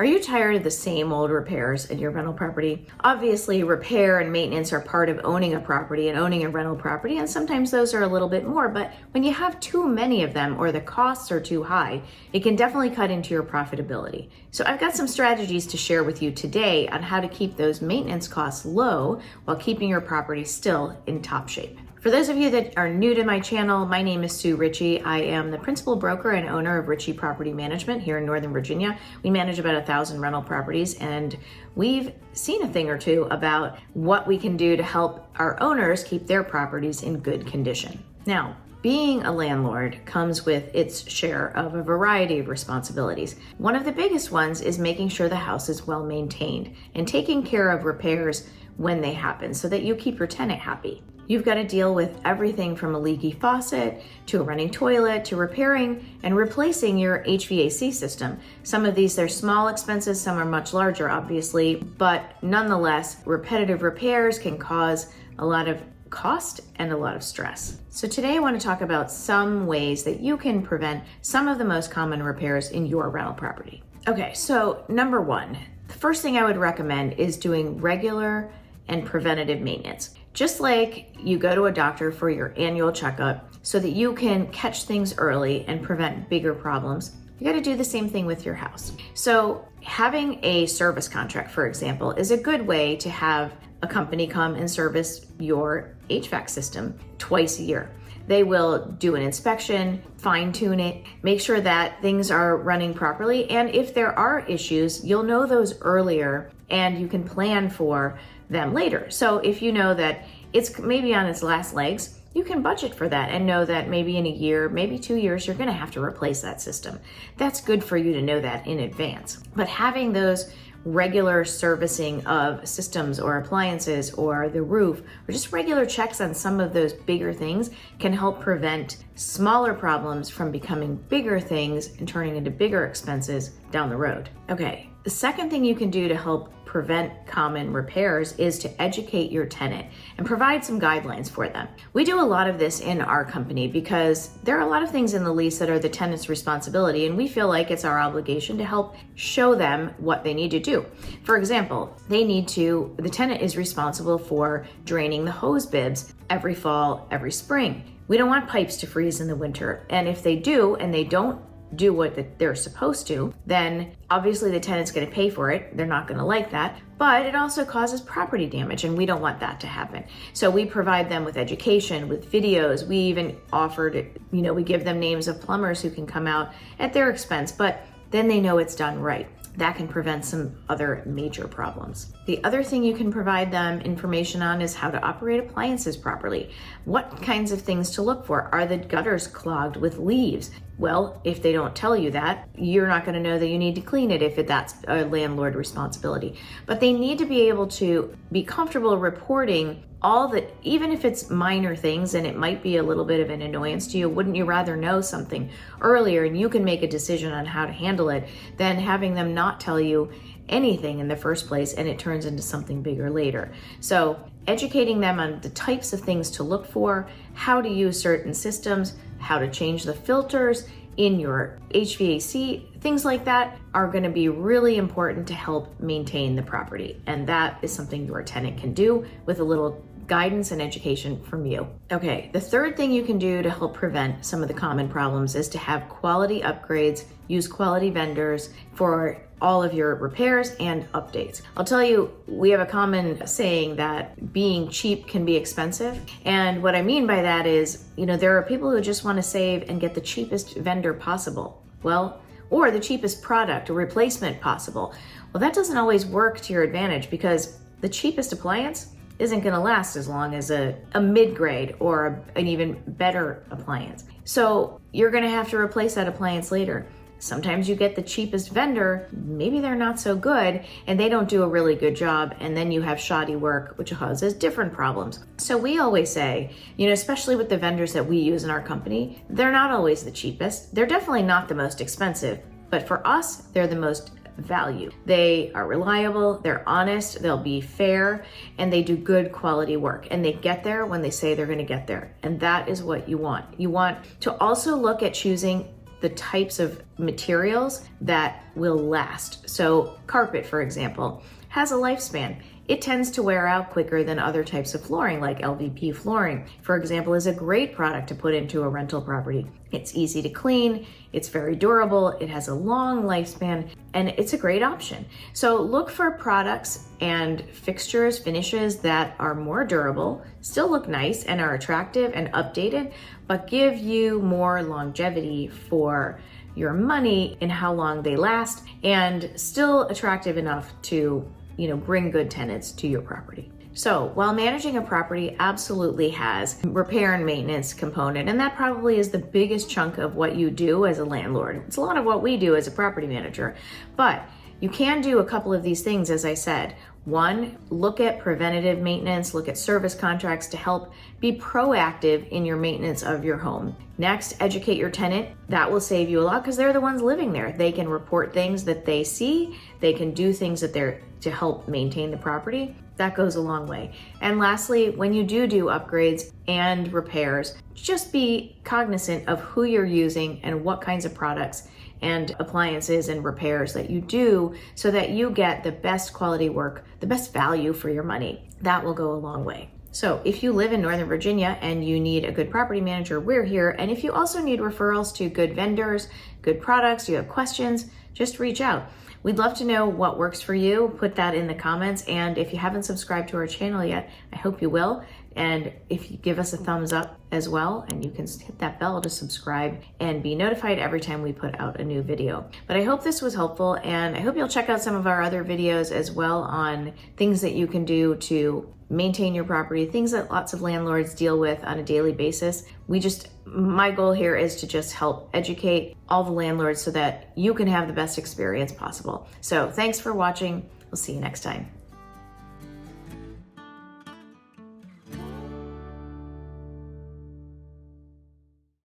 Are you tired of the same old repairs in your rental property? Obviously, repair and maintenance are part of owning a property and owning a rental property, and sometimes those are a little bit more, but when you have too many of them or the costs are too high, it can definitely cut into your profitability. So I've got some strategies to share with you today on how to keep those maintenance costs low while keeping your property still in top shape. For those of you that are new to my channel, my name is Sue Richey. I am the principal broker and owner of Richey Property Management here in Northern Virginia. We manage about 1,000 rental properties, and we've seen a thing or two about what we can do to help our owners keep their properties in good condition. Now, being a landlord comes with its share of a variety of responsibilities. One of the biggest ones is making sure the house is well maintained and taking care of repairs when they happen so that you keep your tenant happy. You've got to deal with everything from a leaky faucet to a running toilet to repairing and replacing your HVAC system. Some of these, they're small expenses, some are much larger, obviously, but nonetheless, repetitive repairs can cause a lot of cost and a lot of stress. So today I want to talk about some ways that you can prevent some of the most common repairs in your rental property. Okay, so number one, the first thing I would recommend is doing regular and preventative maintenance. Just like you go to a doctor for your annual checkup so that you can catch things early and prevent bigger problems, you got to do the same thing with your house. So having a service contract, for example, is a good way to have a company come and service your HVAC system twice a year. They will do an inspection, fine tune it, make sure that things are running properly. And if there are issues, you'll know those earlier and you can plan for them later. So if you know that it's maybe on its last legs, you can budget for that and know that maybe in a year, maybe 2 years, you're going to have to replace that system. That's good for you to know that in advance. But having those regular servicing of systems or appliances or the roof or just regular checks on some of those bigger things can help prevent smaller problems from becoming bigger things and turning into bigger expenses down the road. Okay, the second thing you can do to help prevent common repairs is to educate your tenant and provide some guidelines for them. We do a lot of this in our company because there are a lot of things in the lease that are the tenant's responsibility, and we feel like it's our obligation to help show them what they need to do. For example, the tenant is responsible for draining the hose bibs every fall, every spring. We don't want pipes to freeze in the winter, and if they do and they don't do what they're supposed to, then obviously the tenant's going to pay for it. They're not going to like that, but it also causes property damage, and we don't want that to happen. So we provide them with education, with videos. We even offered, we give them names of plumbers who can come out at their expense, but then they know it's done right. That can prevent some other major problems. The other thing you can provide them information on is how to operate appliances properly. What kinds of things to look for? Are the gutters clogged with leaves? Well, if they don't tell you that, you're not going to know that you need to clean it if that's a landlord responsibility. But they need to be able to be comfortable reporting all that, even if it's minor things and it might be a little bit of an annoyance to you. Wouldn't you rather know something earlier and you can make a decision on how to handle it than having them not tell you anything in the first place and it turns into something bigger later? So educating them on the types of things to look for, how to use certain systems, how to change the filters in your HVAC, things like that are going to be really important to help maintain the property. And that is something your tenant can do with a little guidance and education from you. Okay, the third thing you can do to help prevent some of the common problems is to have quality upgrades, use quality vendors for all of your repairs and updates. I'll tell you, we have a common saying that being cheap can be expensive. And what I mean by that is, there are people who just want to save and get the cheapest vendor possible. Well, or the cheapest product or replacement possible. Well, that doesn't always work to your advantage because the cheapest appliance isn't going to last as long as a mid-grade or an even better appliance. So you're going to have to replace that appliance later. Sometimes you get the cheapest vendor, maybe they're not so good and they don't do a really good job, and then you have shoddy work, which causes different problems. So we always say, especially with the vendors that we use in our company, they're not always the cheapest. They're definitely not the most expensive, but for us, they're the most value. They are reliable, they're honest, they'll be fair, and they do good quality work. And they get there when they say they're going to get there. And that is what you want. You want to also look at choosing the types of materials that will last. So carpet, for example, has a lifespan. It tends to wear out quicker than other types of flooring, like LVP flooring, for example, is a great product to put into a rental property. It's easy to clean, it's very durable, it has a long lifespan, and it's a great option. So look for products and fixtures, finishes that are more durable, still look nice and are attractive and updated, but give you more longevity for your money in how long they last, and still attractive enough to bring good tenants to your property. So while managing a property absolutely has repair and maintenance component, and that probably is the biggest chunk of what you do as a landlord. It's a lot of what we do as a property manager, but you can do a couple of these things, as I said. One, look at preventative maintenance, look at service contracts to help be proactive in your maintenance of your home. Next, educate your tenant. That will save you a lot because they're the ones living there. They can report things that they see. They can do things to help maintain the property. That goes a long way. And lastly, when you do upgrades and repairs, just be cognizant of who you're using and what kinds of products and appliances and repairs that you do so that you get the best quality work, the best value for your money. That will go a long way. So if you live in Northern Virginia and you need a good property manager, we're here. And if you also need referrals to good vendors, good products, you have questions, just reach out. We'd love to know what works for you. Put that in the comments. And if you haven't subscribed to our channel yet, I hope you will. And if you give us a thumbs up as well, and you can hit that bell to subscribe and be notified every time we put out a new video. But I hope this was helpful, and I hope you'll check out some of our other videos as well on things that you can do to maintain your property, things that lots of landlords deal with on a daily basis. My goal here is to just help educate all the landlords so that you can have the best experience possible. So thanks for watching. We'll see you next time.